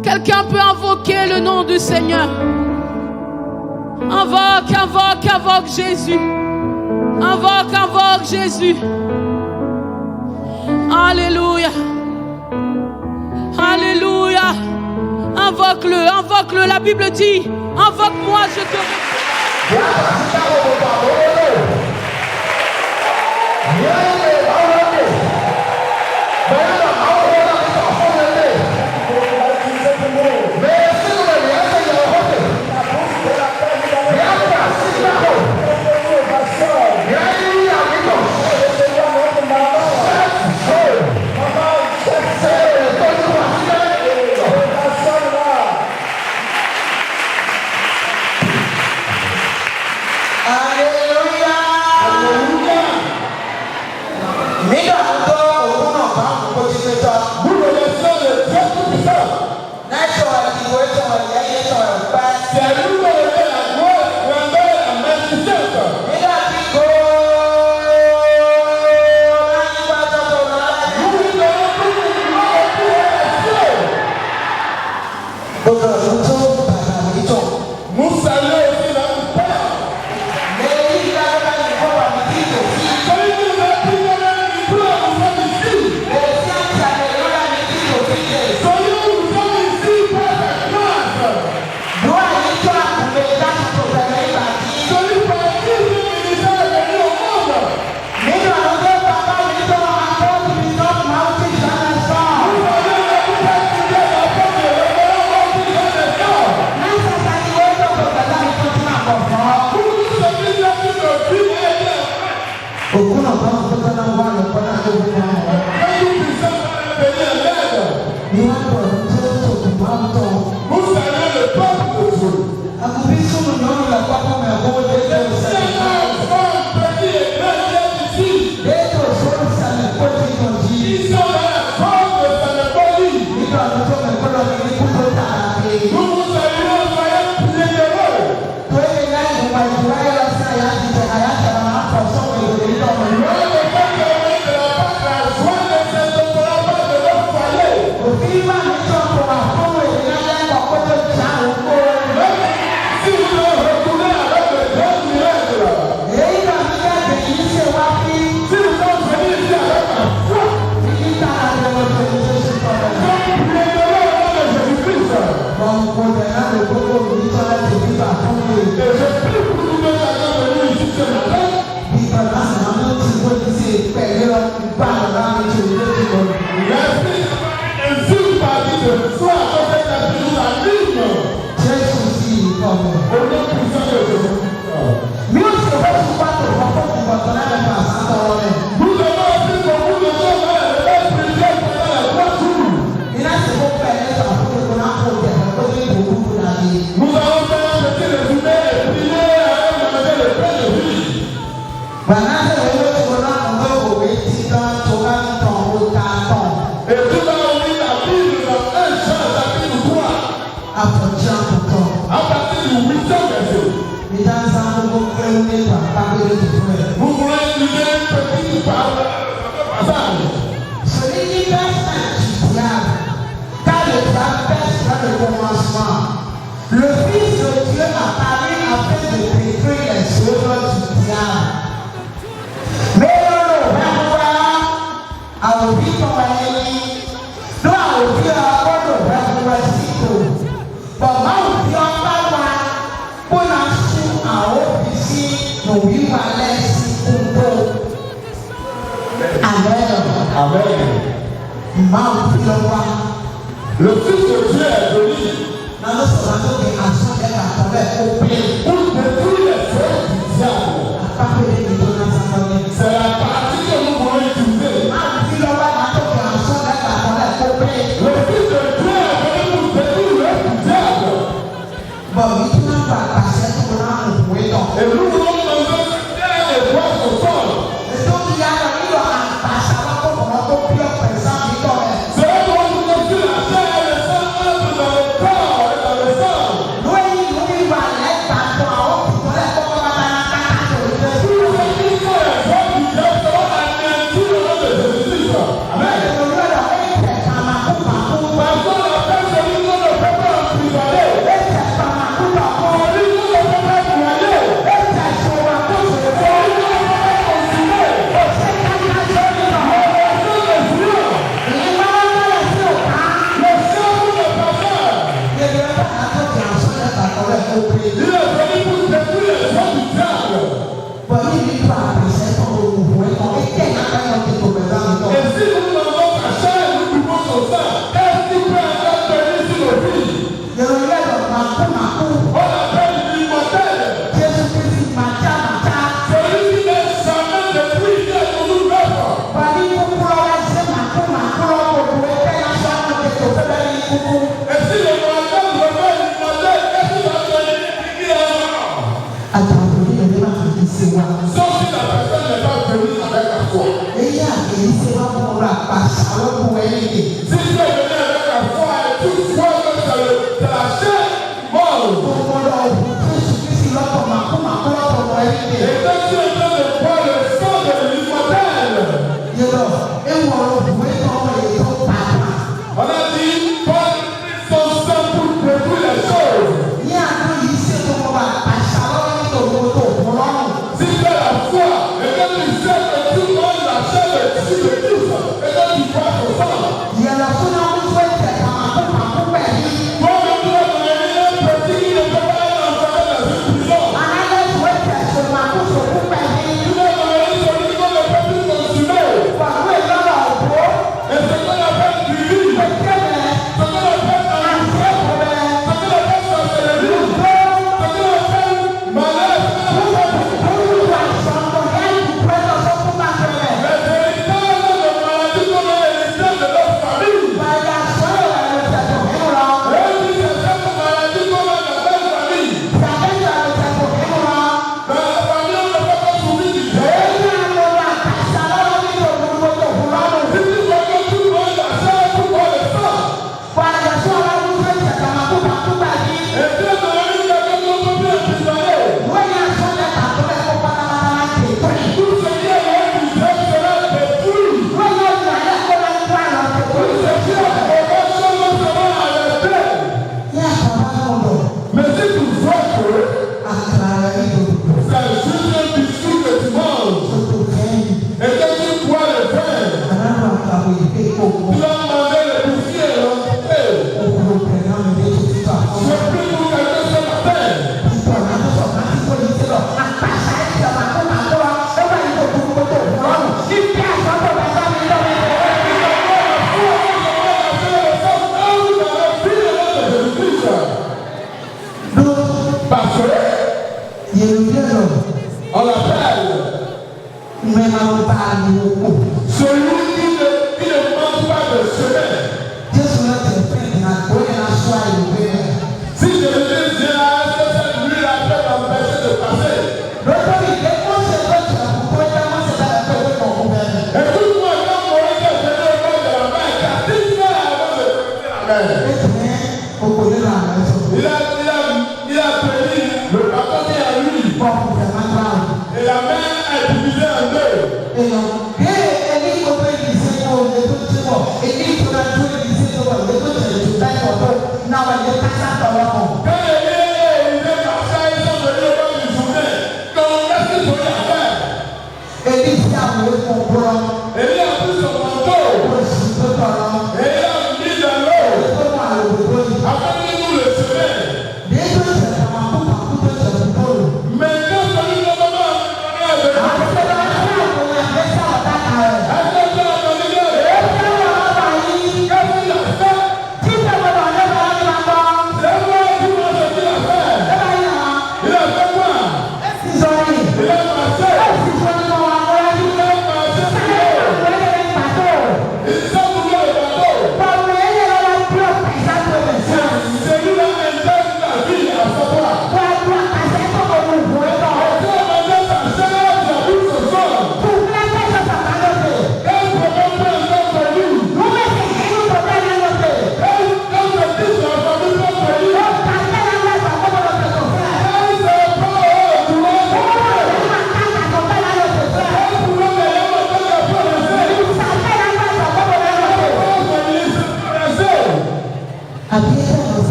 Quelqu'un peut invoquer le nom du Seigneur. Invoque, invoque, invoque Jésus. Invoque, invoque Jésus. Alléluia. Alléluia. Invoque-le, invoque-le. La Bible dit, invoque-moi, je te réponds. Le Fils de Dieu est venu pour détruire les feux du diable. C'est la partie que nous voulons utiliser. Le Fils de Dieu est venu pour détruire le feu du diable. Et nous voulons demander les voix au sol. Amen. Let's go.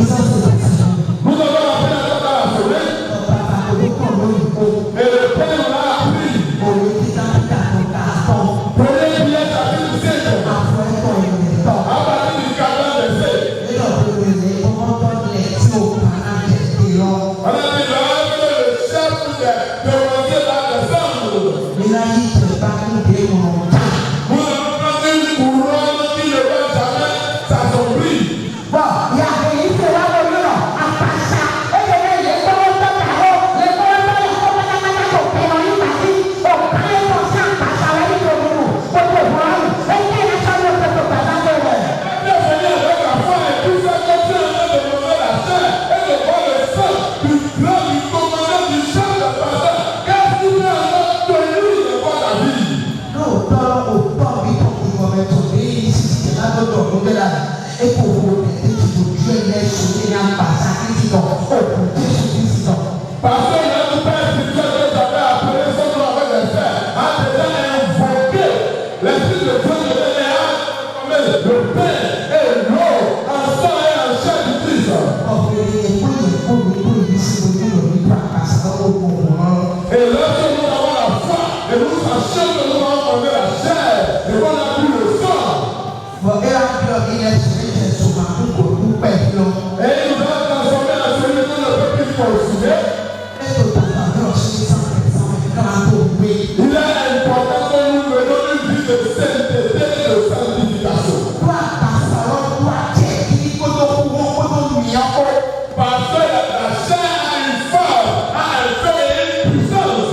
Nous avons appris à la sonner. Et le Père nous l'a appris. Prenez une pièce à tout c'est. À partir du 14 verset. On a dit là que le chef de commencer par descendre. Nous avons pris une couronne qui ne va jamais s'assombrir. Parce que notre Père spirituel que j'avais appelé son nom avec les frères a déjà invoqué l'Esprit de Dieu de le pain et l'eau en sang et en chair du Christ. Et lorsque nous avons la foi et nous sachons que nous avons mangé la chair et qu'on a bu le sang, et il nous a transformé en celui que ne peut plus consumer. Il est important que nous menons une vie de sainteté et de sanctification. Parce que la chair a une force, a un feu et une puissance.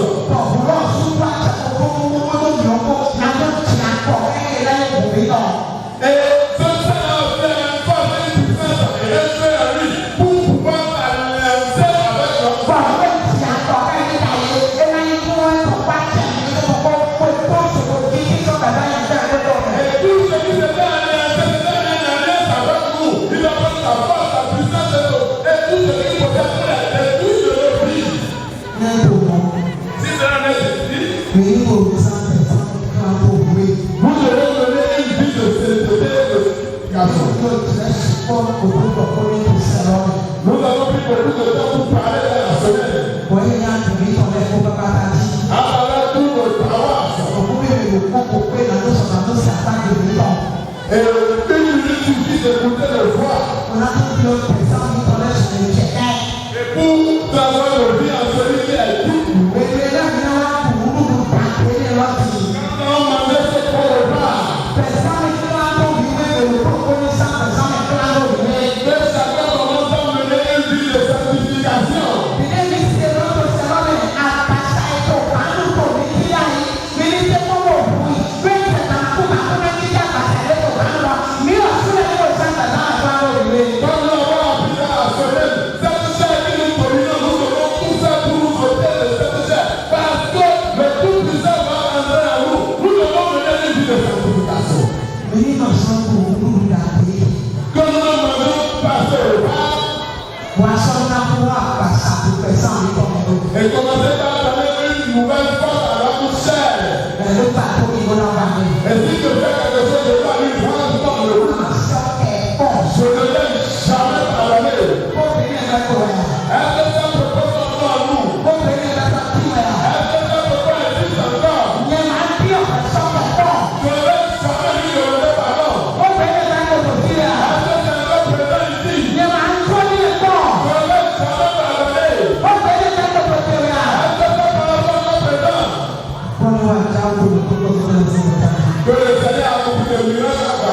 Et ce sang a fait une force et une puissance et un feu à lui pour pouvoir s'alancer avec notre foi. Nous avons pris beaucoup de temps pour parler de la semaine. Alors, tout le paroisse. Et une minute suffit d'écouter le voix. Et pour avoir le vie en celui qui a écouté. Quand on mangeait ce pour le repas. Et commencez par donner une nouvelle force à la chair. Et si je fais quelque chose de pas une fois dans le route, je ne l'aime jamais pardonner. Est-ce que ça peut pas encore à nous? Est-ce que ça peut pas existe encore? Je ne l'aime jamais lui demander pardon. Est-ce que c'est un présent ici? Je ne l'aime jamais pardonner. Que le Seigneur a beaucoup de miracles à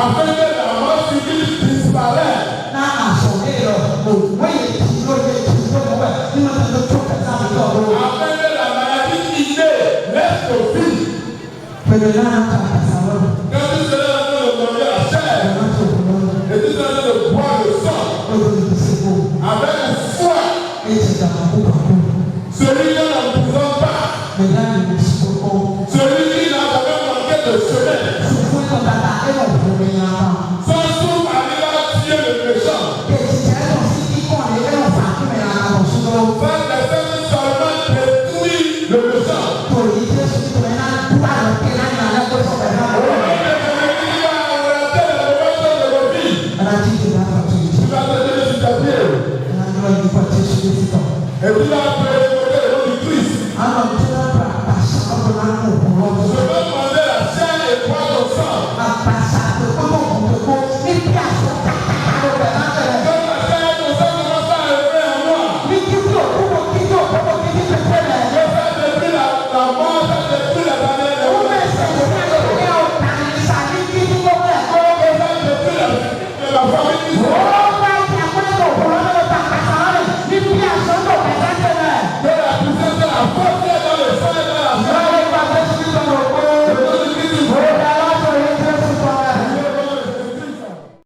afin que la mort civile disparaisse. Afin que la maladie innée reste au vie. Quand tu seras en train de manger la chair, et tu seras en train de boire le sang, avec foi, celui qui n'en prison pas, celui qui n'a jamais manqué de chemin, son souffle arrive à tuer le méchant. Faire des femmes seulement détruire le méchant. Et tu vas